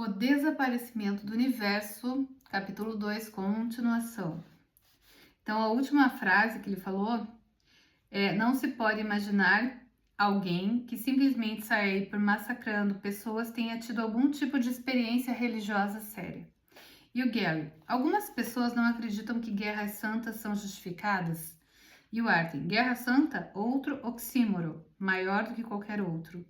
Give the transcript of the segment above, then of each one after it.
O desaparecimento do universo, capítulo 2, continuação. Então, a última frase que ele falou é: não se pode imaginar alguém que simplesmente saia aí por massacrando pessoas tenha tido algum tipo de experiência religiosa séria. E o Gary: algumas pessoas não acreditam que guerras santas são justificadas. E o Arthur: guerra santa, outro oxímoro, maior do que qualquer outro.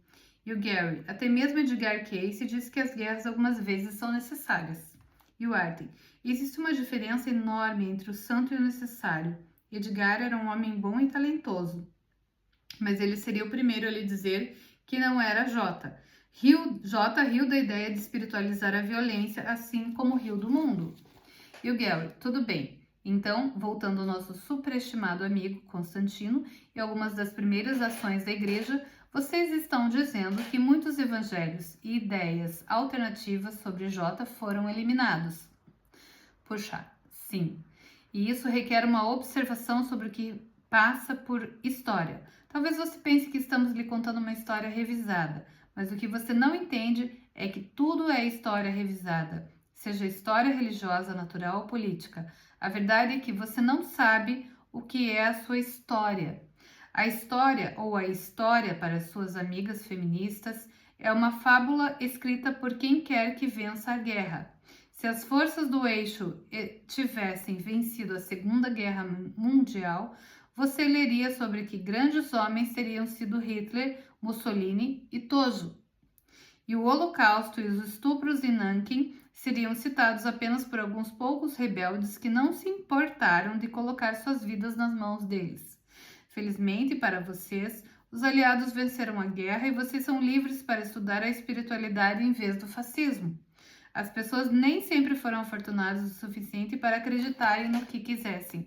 E o Gary: até mesmo Edgar Cayce diz que as guerras algumas vezes são necessárias. E o Arthur: existe uma diferença enorme entre o santo e o necessário. Edgar era um homem bom e talentoso, mas ele seria o primeiro a lhe dizer que não era J. J riu da ideia de espiritualizar a violência, assim como riu do mundo. E o Gary: tudo bem. Então, voltando ao nosso superestimado amigo Constantino e algumas das primeiras ações da igreja, vocês estão dizendo que muitos evangelhos e ideias alternativas sobre J foram eliminados. Puxa, sim. E isso requer uma observação sobre o que passa por história. Talvez você pense que estamos lhe contando uma história revisada, mas o que você não entende é que tudo é história revisada, seja história religiosa, natural ou política. A verdade é que você não sabe o que é a sua história. A história, ou a história para suas amigas feministas, é uma fábula escrita por quem quer que vença a guerra. Se as forças do eixo tivessem vencido a Segunda Guerra Mundial, você leria sobre que grandes homens teriam sido Hitler, Mussolini e Tojo. E o Holocausto e os estupros em Nanquim seriam citados apenas por alguns poucos rebeldes que não se importaram de colocar suas vidas nas mãos deles. Felizmente para vocês, os aliados venceram a guerra e vocês são livres para estudar a espiritualidade em vez do fascismo. As pessoas nem sempre foram afortunadas o suficiente para acreditarem no que quisessem.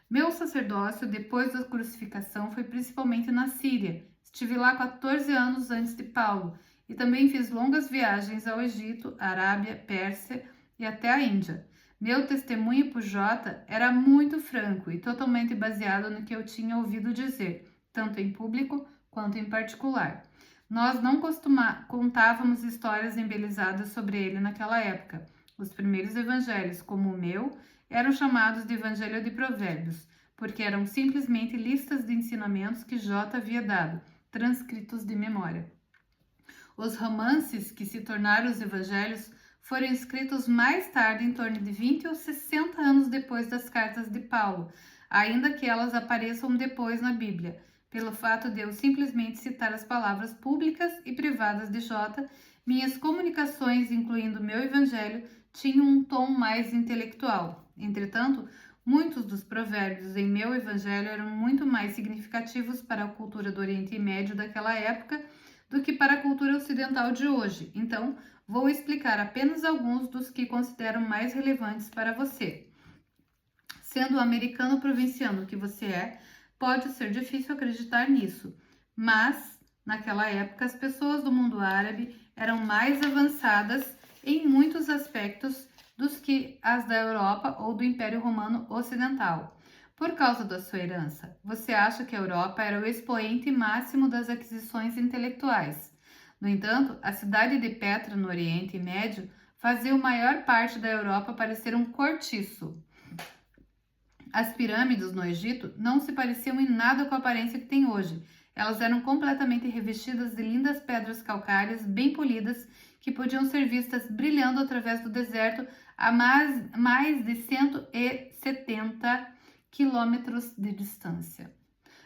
Meu sacerdócio, depois da crucificação, foi principalmente na Síria. Estive lá 14 anos antes de Paulo e também fiz longas viagens ao Egito, Arábia, Pérsia e até a Índia. Meu testemunho por Jota era muito franco e totalmente baseado no que eu tinha ouvido dizer, tanto em público quanto em particular. Nós não contávamos histórias embelizadas sobre ele naquela época. Os primeiros evangelhos, como o meu, eram chamados de Evangelho de Provérbios, porque eram simplesmente listas de ensinamentos que J havia dado, transcritos de memória. Os romances que se tornaram os evangelhos foram escritos mais tarde, em torno de 20 ou 60 anos depois das cartas de Paulo, ainda que elas apareçam depois na Bíblia, pelo fato de eu simplesmente citar as palavras públicas e privadas de J. Minhas comunicações, incluindo meu evangelho, tinham um tom mais intelectual. Entretanto, muitos dos provérbios em meu evangelho eram muito mais significativos para a cultura do Oriente Médio daquela época do que para a cultura ocidental de hoje. Então, vou explicar apenas alguns dos que considero mais relevantes para você. Sendo o americano provinciano que você é, pode ser difícil acreditar nisso, mas naquela época as pessoas do mundo árabe eram mais avançadas em muitos aspectos dos que as da Europa ou do Império Romano Ocidental. Por causa da sua herança, você acha que a Europa era o expoente máximo das aquisições intelectuais. No entanto, a cidade de Petra, no Oriente Médio, fazia a maior parte da Europa parecer um cortiço. As pirâmides no Egito não se pareciam em nada com a aparência que tem hoje. Elas eram completamente revestidas de lindas pedras calcárias bem polidas que podiam ser vistas brilhando através do deserto a mais de 170 quilômetros de distância.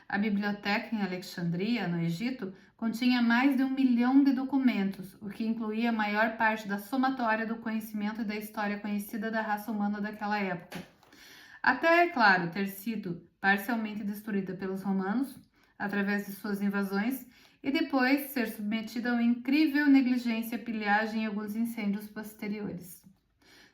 A biblioteca em Alexandria, no Egito, continha mais de 1 milhão de documentos, o que incluía a maior parte da somatória do conhecimento e da história conhecida da raça humana daquela época. Até, é claro, ter sido parcialmente destruída pelos romanos, através de suas invasões, e depois ser submetida a uma incrível negligência, pilhagem e alguns incêndios posteriores.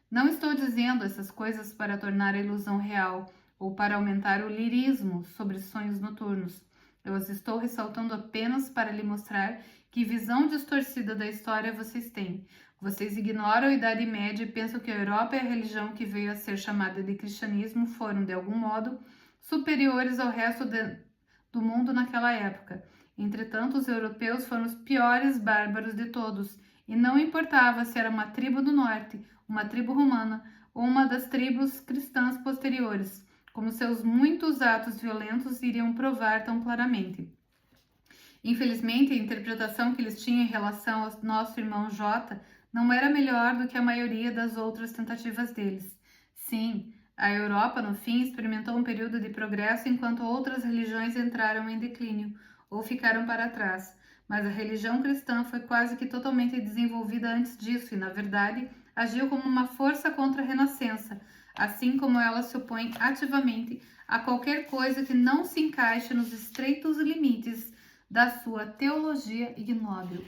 Não estou dizendo essas coisas para tornar a ilusão real ou para aumentar o lirismo sobre sonhos noturnos. Eu as estou ressaltando apenas para lhe mostrar que visão distorcida da história vocês têm. Vocês ignoram a Idade Média e pensam que a Europa e a religião que veio a ser chamada de cristianismo foram, de algum modo, superiores ao resto do mundo naquela época. Entretanto, os europeus foram os piores bárbaros de todos, e não importava se era uma tribo do norte, uma tribo romana ou uma das tribos cristãs posteriores, como seus muitos atos violentos iriam provar tão claramente. Infelizmente, a interpretação que eles tinham em relação ao nosso irmão Jota não era melhor do que a maioria das outras tentativas deles. Sim, a Europa, no fim, experimentou um período de progresso enquanto outras religiões entraram em declínio ou ficaram para trás, mas a religião cristã foi quase que totalmente desenvolvida antes disso e, na verdade, agiu como uma força contra a renascença, assim como ela se opõe ativamente a qualquer coisa que não se encaixe nos estreitos limites da sua teologia ignóbil.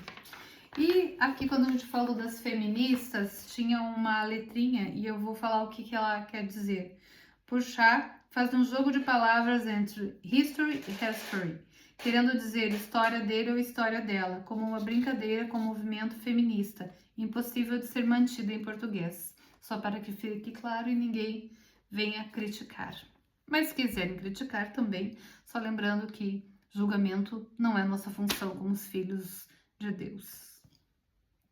E aqui, quando a gente falou das feministas, tinha uma letrinha e eu vou falar o que ela quer dizer. Puxar faz um jogo de palavras entre history e history, querendo dizer história dele ou história dela, como uma brincadeira com o movimento feminista, impossível de ser mantido em português. Só para que fique claro e ninguém venha criticar. Mas se quiserem criticar também, só lembrando que julgamento não é nossa função como os filhos de Deus.